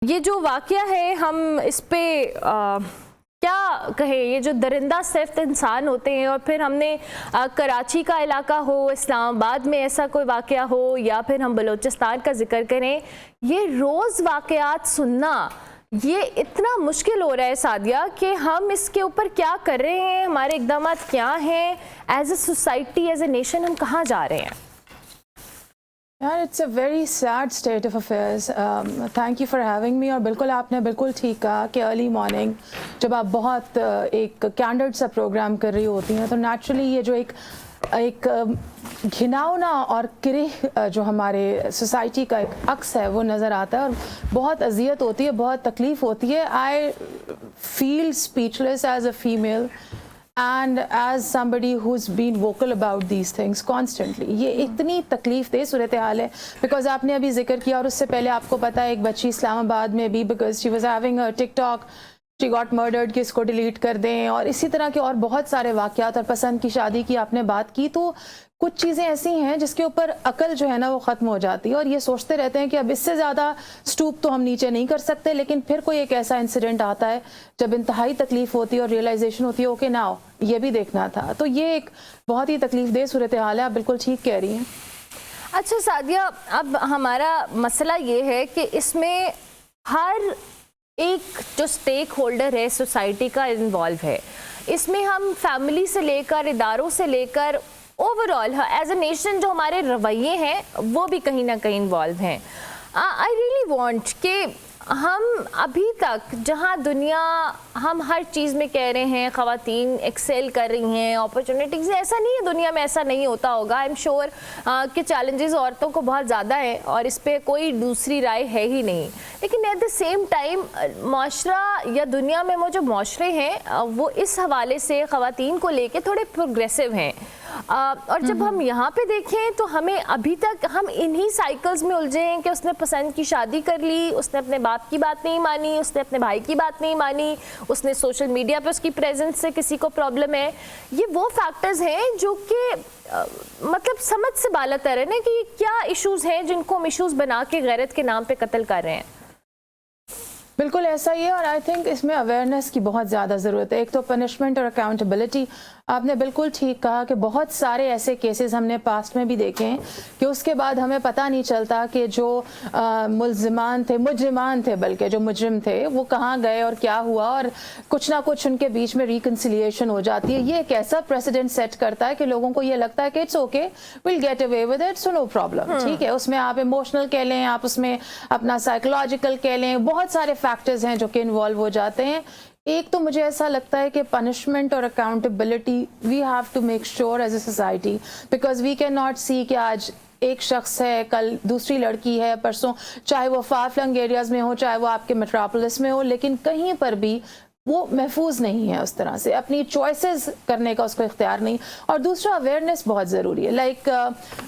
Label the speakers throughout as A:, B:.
A: یہ جو واقعہ ہے ہم اس پہ کیا کہیں، یہ جو درندہ صفت انسان ہوتے ہیں، اور پھر ہم نے کراچی کا علاقہ ہو، اسلام آباد میں ایسا کوئی واقعہ ہو، یا پھر ہم بلوچستان کا ذکر کریں، یہ روز واقعات سننا یہ اتنا مشکل ہو رہا ہے سعدیہ کہ ہم اس کے اوپر کیا کر رہے ہیں، ہمارے اقدامات کیا ہیں، as a society, as a nation ہم کہاں جا رہے ہیں؟
B: It's a very sad state of affairs. Thank you for having me. اور بالکل آپ نے بالکل ٹھیک کہا کہ ارلی مارننگ جب آپ بہت ایک کینڈیڈ سا پروگرام کر رہی ہوتی ہیں تو نیچرلی یہ جو ایک گھناؤنا اور کرہ جو ہمارے سوسائٹی کا ایک عکس ہے وہ نظر آتا ہے، اور بہت اذیت ہوتی ہے، بہت تکلیف ہوتی ہے. I feel speechless as a female and as somebody who's been vocal about these things constantly. یہ اتنی تکلیف دہ صورتحال ہے because آپ نے ابھی ذکر کیا، اور اس سے پہلے آپ کو پتا ہے ایک بچی اسلام آباد میں بھی because she was having a TikTok, she got murdered کہ اس کو ڈیلیٹ کر دیں، اور اسی طرح کے اور بہت سارے واقعات، اور پسند کی شادی کی آپ نے بات کی. تو کچھ چیزیں ایسی ہیں جس کے اوپر عقل جو ہے نا وہ ختم ہو جاتی ہے، اور یہ سوچتے رہتے ہیں کہ اب اس سے زیادہ سٹوپ تو ہم نیچے نہیں کر سکتے. لیکن پھر کوئی ایک ایسا انسیڈنٹ آتا ہے جب انتہائی تکلیف ہوتی ہے اور ریئلائزیشن ہوتی ہے اوکے ناؤ یہ بھی دیکھنا تھا. تو یہ ایک بہت ہی تکلیف دہ صورتحال ہے، آپ بالکل ٹھیک کہہ رہی ہیں.
A: اچھا سعدیہ، اب ہمارا مسئلہ یہ ہے کہ اس میں ہر ایک جو سٹیک ہولڈر ہے سوسائٹی کا انوالو ہے. اس میں ہم فیملی سے لے کر، اداروں سے لے کر، over all as a nation جو ہمارے رویے ہیں وہ بھی کہیں نہ کہیں انوالو ہیں. آئی ریئلی وانٹ کہ ہم ابھی تک جہاں دنیا ہم ہر چیز میں کہہ رہے ہیں خواتین ایکسیل کر رہی ہیں، اپرچونیٹیز، ایسا نہیں ہے دنیا میں ایسا نہیں ہوتا ہوگا. آئی ایم شیور کہ چیلنجز عورتوں کو بہت زیادہ ہیں اور اس پہ کوئی دوسری رائے ہے ہی نہیں. لیکن ایٹ دا سیم ٹائم معاشرہ یا دنیا میں وہ جو معاشرے ہیں وہ اس حوالے سے خواتین کو لے کے تھوڑے پروگریسو ہیں. اور جب ہم یہاں پہ دیکھیں تو ہمیں ابھی تک ہم انہی سائیکلز میں الجھے ہیں کہ اس نے پسند کی شادی کر لی، اس نے اپنے باپ کی بات نہیں مانی، اس نے اپنے بھائی کی بات نہیں مانی، اس نے سوشل میڈیا پہ اس کی پریزنس سے کسی کو پرابلم ہے. یہ وہ فیکٹرز ہیں جو کہ مطلب سمجھ سے بالاتر ہے نا کہ یہ کیا ایشوز ہیں جن کو ہم ایشوز بنا کے غیرت کے نام پہ قتل کر رہے ہیں.
B: بالکل ایسا ہی ہے، اور آئی تھنک اس میں اویئرنیس کی بہت زیادہ ضرورت ہے. ایک تو پنشمنٹ اور اکاؤنٹیبلٹی. آپ نے بالکل ٹھیک کہا کہ بہت سارے ایسے کیسز ہم نے پاسٹ میں بھی دیکھے ہیں کہ اس کے بعد ہمیں پتہ نہیں چلتا کہ جو مجرمان تھے بلکہ جو مجرم تھے وہ کہاں گئے اور کیا ہوا، اور کچھ نہ کچھ ان کے بیچ میں ریکنسیلیشن ہو جاتی ہے. یہ ایک ایسا پریسیڈنٹ سیٹ کرتا ہے کہ لوگوں کو یہ لگتا ہے کہ it's okay, we'll get away with it, so no problem. ٹھیک ہے، اس میں آپ ایموشنل کہہ لیں، آپ اس میں اپنا سائیکولوجیکل کہہ لیں، بہت سارے فیکٹرز ہیں جو کہ انوالو ہو جاتے ہیں. ایک تو مجھے ایسا لگتا ہے کہ پنشمنٹ اور accountability we have to make sure as a society, because we can not see کہ آج ایک شخص ہے، کل دوسری لڑکی ہے، پرسوں چاہے وہ فار فلنگ ایریاز میں ہو، چاہے وہ آپ کے میٹروپولس میں ہو، لیکن کہیں پر بھی وہ محفوظ نہیں ہے اس طرح سے، اپنی چوائسیز کرنے کا اس کو اختیار نہیں. اور دوسرا اویئرنیس بہت ضروری ہے. Like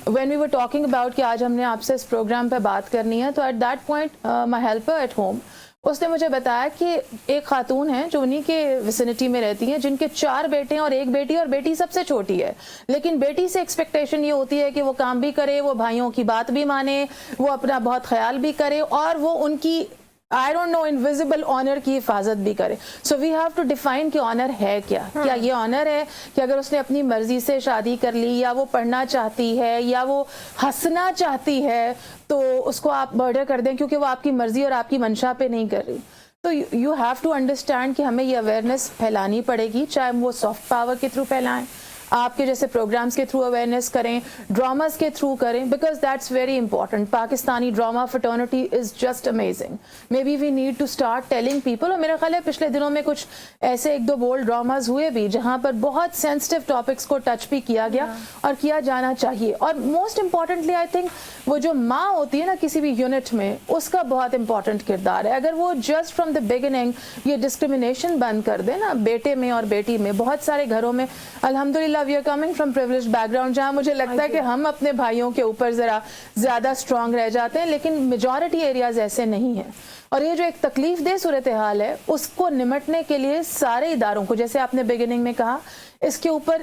B: when we were talking about کہ آج ہم نے آپ سے اس پروگرام پہ بات کرنی ہے، تو at that point my helper at home, اس نے مجھے بتایا کہ ایک خاتون ہیں جو انہی کے ویسینٹی میں رہتی ہیں، جن کے 4 بیٹے ہیں اور ایک بیٹی، اور بیٹی سب سے چھوٹی ہے. لیکن بیٹی سے ایکسپیکٹیشن یہ ہوتی ہے کہ وہ کام بھی کرے، وہ بھائیوں کی بات بھی مانے، وہ اپنا بہت خیال بھی کرے، اور وہ ان کی I don't know invisible owner کی حفاظت بھی کرے. سو وی ہیو ٹو ڈیفائن کہ آنر ہے کیا. کیا یہ آنر ہے کہ اگر اس نے اپنی مرضی سے شادی کر لی، یا وہ پڑھنا چاہتی ہے، یا وہ ہنسنا چاہتی ہے، تو اس کو آپ مرڈر کر دیں کیونکہ وہ آپ کی مرضی اور آپ کی منشا پہ نہیں کر رہی. تو یو ہیو ٹو انڈرسٹینڈ کہ ہمیں یہ اویئرنیس پھیلانی پڑے گی، چاہے وہ سافٹ پاور کے تھرو پھیلائیں، آپ کے جیسے پروگرامز کے تھرو اویئرنیس کریں، ڈراماز کے تھرو کریں، because that's very important. Pakistani drama fraternity is just amazing. Maybe we need to start telling people. اور میرا خیال ہے پچھلے دنوں میں کچھ ایسے 1-2 بولڈ ڈراماز ہوئے بھی جہاں پر بہت سینسٹیو ٹاپکس کو ٹچ بھی کیا گیا اور کیا جانا چاہیے. اور موسٹ امپورٹنٹلی آئی تھنک وہ جو ماں ہوتی ہے نا کسی بھی یونٹ میں، اس کا بہت امپورٹنٹ کردار ہے. اگر وہ جسٹ فرام دا بگننگ یہ ڈسکریمنیشن بند کر دے نا بیٹے میں اور بیٹی میں. بہت سارے گھروں میں الحمدللہ we are coming from privileged background جہاں مجھے لگتا ہے کہ ہم اپنے بھائیوں کے اوپر ذرا زیادہ اسٹرانگ رہ جاتے ہیں، لیکن میجورٹی ایریاز ایسے نہیں ہیں. اور یہ جو ایک تکلیف دہ صورتحال ہے اس کو نمٹنے کے لیے سارے اداروں کو، جیسے آپ نے بگننگ میں کہا، اس کے اوپر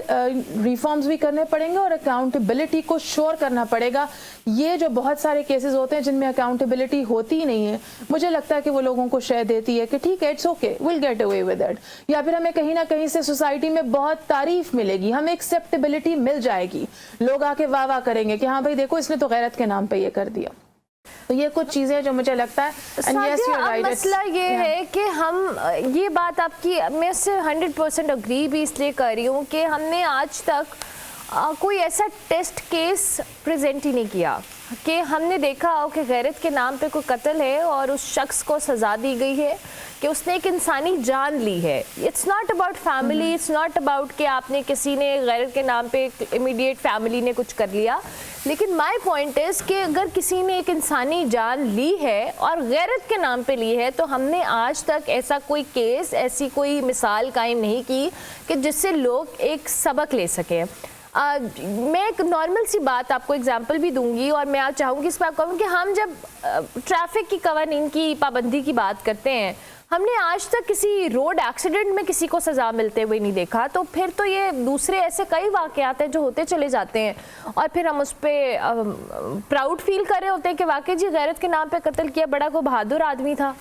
B: ریفارمز بھی کرنے پڑیں گے اور اکاؤنٹیبلٹی کو شور کرنا پڑے گا. یہ جو بہت سارے کیسز ہوتے ہیں جن میں اکاؤنٹیبلٹی ہوتی ہی نہیں ہے, مجھے لگتا ہے کہ وہ لوگوں کو شے دیتی ہے کہ ٹھیک ہے, it's okay, we'll get away with it, یا پھر ہمیں کہیں نہ کہیں سے سوسائٹی میں بہت تعریف ملے گی, ہمیں ایکسیپٹیبلٹی مل جائے گی, لوگ آ کے واہ واہ کریں گے کہ ہاں بھائی دیکھو اس نے تو غیرت کے نام پہ یہ کر دیا. تو یہ کچھ چیزیں جو مجھے لگتا ہے.
A: مسئلہ یہ ہے کہ ہم یہ بات آپ کی میں اس سے 100% اگری بھی اس لیے کر رہی ہوں کہ ہم نے آج تک کوئی ایسا ٹیسٹ کیس پریزنٹ ہی نہیں کیا کہ ہم نے دیکھا ہو کہ غیرت کے نام پہ کوئی قتل ہے اور اس شخص کو سزا دی گئی ہے کہ اس نے ایک انسانی جان لی ہے. It's not about family, it's not about کہ آپ نے کسی نے غیرت کے نام پہ امیڈیٹ فیملی نے کچھ کر لیا, لیکن مائی پوائنٹ از کہ اگر کسی نے ایک انسانی جان لی ہے اور غیرت کے نام پہ لی ہے تو ہم نے آج تک ایسا کوئی کیس, ایسی کوئی مثال قائم نہیں کی کہ جس سے لوگ ایک سبق لے سکیں. میں ایک نارمل سی بات آپ کو اگزامپل بھی دوں گی اور میں چاہوں گی اس پہ آپ کہوں کہ ہم جب ٹریفک کی قوانین کی پابندی کی بات کرتے ہیں, ہم نے آج تک کسی روڈ ایکسیڈنٹ میں کسی کو سزا ملتے ہوئے نہیں دیکھا, تو پھر تو یہ دوسرے ایسے کئی واقعات ہیں جو ہوتے چلے جاتے ہیں اور پھر ہم اس پہ پراؤڈ فیل کر رہے ہوتے ہیں کہ واقعی جی غیرت کے نام پہ قتل کیا, بڑا کو بہادر آدمی تھا.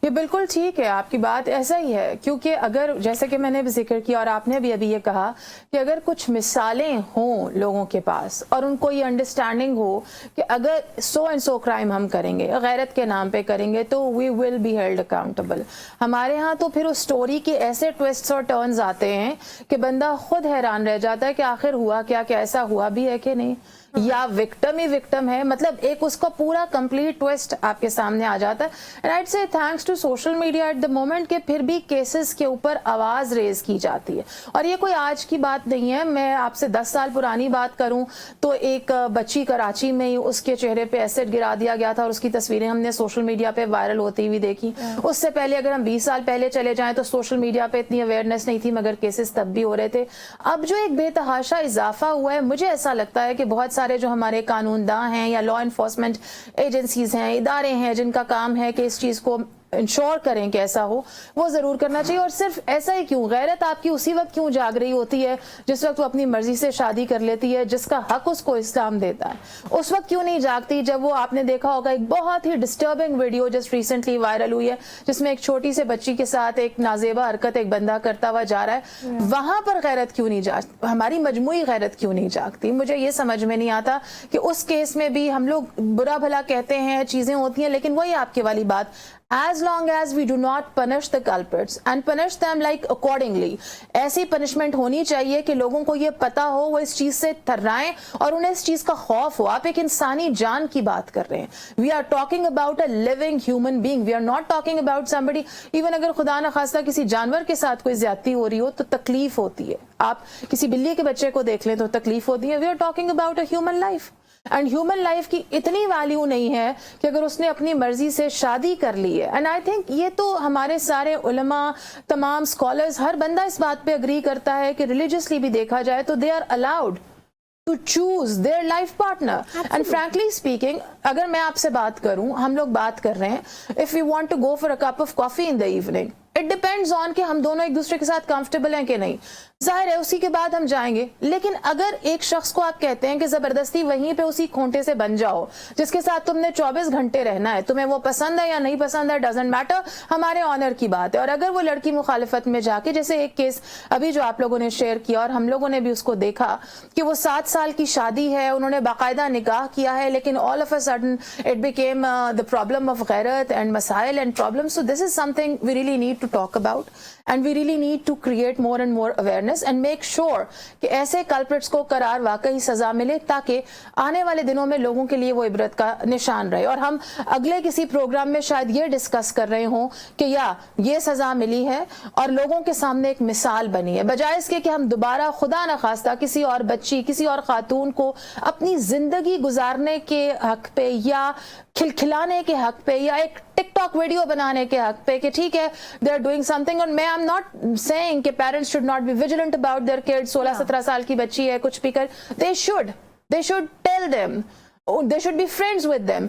B: یہ بالکل ٹھیک ہے, آپ کی بات ایسا ہی ہے, کیونکہ اگر جیسے کہ میں نے بھی ذکر کیا اور آپ نے بھی ابھی یہ کہا کہ اگر کچھ مثالیں ہوں لوگوں کے پاس اور ان کو یہ انڈرسٹینڈنگ ہو کہ اگر سو اینڈ سو کرائم ہم کریں گے, غیرت کے نام پہ کریں گے, تو وی ول بی ہیلڈ اکاؤنٹیبل. ہمارے ہاں تو پھر اس سٹوری کے ایسے ٹویسٹس اور ٹرنز آتے ہیں کہ بندہ خود حیران رہ جاتا ہے کہ آخر ہوا کیا, ایسا ہوا بھی ہے کہ نہیں, یا وکٹم ہی وکٹم ہے. مطلب ایک اس کا پورا کمپلیٹ ٹویسٹ آپ کے سامنے آ جاتا ہے. And I'd say thanks to social media at the moment کہ پھر بھی کیسز کے اوپر آواز ریز کی جاتی ہے. اور یہ کوئی آج کی بات نہیں ہے, میں آپ سے 10 سال پرانی بات کروں تو ایک بچی کراچی میں ہی اس کے چہرے پہ ایسڈ گرا دیا گیا تھا اور اس کی تصویریں ہم نے سوشل میڈیا پہ وائرل ہوتی ہوئی دیکھی. اس سے پہلے اگر ہم 20 سال پہلے چلے جائیں تو سوشل میڈیا پہ اتنی اویئرنیس نہیں تھی مگر کیسز تب بھی ہو رہے تھے. اب جو ایک بے تحاشا اضافہ ہوا ہے, مجھے ایسا لگتا ہے کہ بہت سارے جو ہمارے قانون داں ہیں یا لا انفورسمنٹ ایجنسیز ہیں, ادارے ہیں جن کا کام ہے کہ اس چیز کو انشور کریں کہ ایسا ہو, وہ ضرور کرنا چاہیے. اور صرف ایسا ہی کیوں, غیرت آپ کی اسی وقت کیوں جاگ رہی ہوتی ہے جس وقت وہ اپنی مرضی سے شادی کر لیتی ہے, جس کا حق اس کو اسلام دیتا ہے, اس وقت کیوں نہیں جاگتی جب وہ, آپ نے دیکھا ہوگا ایک بہت ہی disturbing video just recently viral ہوئی ہے جس میں ایک چھوٹی سے بچی کے ساتھ ایک نازیبا حرکت ایک بندہ کرتا ہوا جا رہا ہے, وہاں پر غیرت کیوں نہیں جاگتی, ہماری مجموعی غیرت کیوں نہیں جاگتی. مجھے یہ سمجھ میں نہیں آتا کہ اس کیس میں بھی ہم لوگ برا بھلا کہتے ہیں, چیزیں ہوتی ہیں, لیکن وہی آپ کی والی بات, as long as we do not punish the culprits and punish them like accordingly, ایسی punishment ہونی چاہیے کہ لوگوں کو یہ پتا ہو, وہ اس چیز سے تھرائیں اور انہیں اس چیز کا خوف ہو. آپ ایک انسانی جان کی بات کر رہے ہیں, we are talking about a living human being, we are not talking about somebody, even اگر خدا نخواستہ کسی جانور کے ساتھ کوئی زیادتی ہو رہی ہو تو تکلیف ہوتی ہے, آپ کسی بلی کے بچے کو دیکھ لیں تو تکلیف ہوتی ہے. we are talking about a human life. And human life کی اتنی ویلیو نہیں ہے کہ اگر اس نے اپنی مرضی سے شادی کر لی ہے. اینڈ آئی تھنک یہ تو ہمارے سارے علماء, تمام اسکالرز, ہر بندہ اس بات پہ اگری کرتا ہے کہ ریلیجیسلی بھی دیکھا جائے تو they are allowed to choose their life partner. And frankly speaking, اگر میں آپ سے بات کروں, ہم لوگ بات کر رہے ہیں, if we want to go for a cup of coffee in the evening, it depends on کہ ہم دونوں ایک دوسرے کے ساتھ comfortable ہیں کہ نہیں. ظاہر ہے اسی کے بعد ہم جائیں گے, لیکن اگر ایک شخص کو آپ کہتے ہیں کہ زبردستی وہیں پہ اسی کھونٹے سے بن جاؤ جس کے ساتھ تم نے 24 گھنٹے رہنا ہے, تمہیں وہ پسند ہے یا نہیں پسند ہے, ڈزنٹ میٹر, ہمارے آنر کی بات ہے. اور اگر وہ لڑکی مخالفت میں جا کے, جیسے ایک کیس ابھی جو آپ لوگوں نے شیئر کیا اور ہم لوگوں نے بھی اس کو دیکھا کہ وہ 7 سال کی شادی ہے, انہوں نے باقاعدہ نکاح کیا ہے, لیکن all of a sudden it became the problem of غیرت and مسائل and problems. So this is something we really need to talk about and we really need to create more and more awareness and make sure کہ ایسے culprits کو قرار واقعی سزا ملے تاکہ آنے والے دنوں میں لوگوں کے لیے وہ عبرت کا نشان رہے. اور ہم اگلے کسی پروگرام میں شاید یہ ڈسکس کر رہے ہوں کہ یا یہ سزا ملی ہے اور لوگوں کے سامنے ایک مثال بنی ہے, بجائے اس کے کہ ہم دوبارہ خدا نخواستہ کسی اور بچی, کسی اور خاتون کو اپنی زندگی گزارنے کے حق پہ یا کھلکھلانے کے حق پہ یا ایک ٹک ٹاک ویڈیو بنانے کے حق پہ کہ ٹھیک ہے they are doing something. اور میں ایم ناٹ سیئنگ کہ parents should not be vigilant about their kid, 16-17 سال کی بچی ہے کچھ بھی کر, they should tell them they should be friends with them,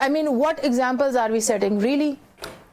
B: I mean, what examples are we setting, really?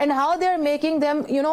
B: and how they are making them, you know,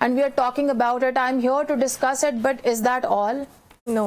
B: and we are talking about it. I'm here to discuss it, but is that all?
A: No.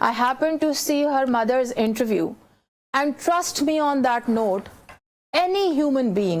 B: I happened to see her mother's interview and trust me on that note, any human being,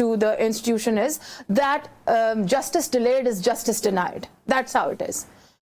B: to the institution is that justice delayed is justice denied. That's how it is.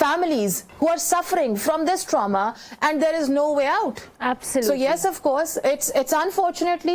B: families who are suffering from this trauma and there is no way out.
A: Absolutely.
B: So yes, of course, it's unfortunately,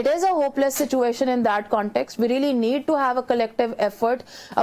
B: it is a hopeless situation in that context. We really need to have a collective effort.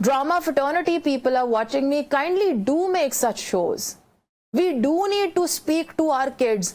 B: drama fraternity people are watching me, kindly do make such shows. We do need to speak to our kids.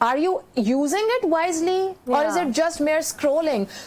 B: Are you using it wisely or is it just mere scrolling?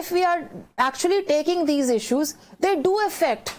B: if we are actually taking these issues, they do affect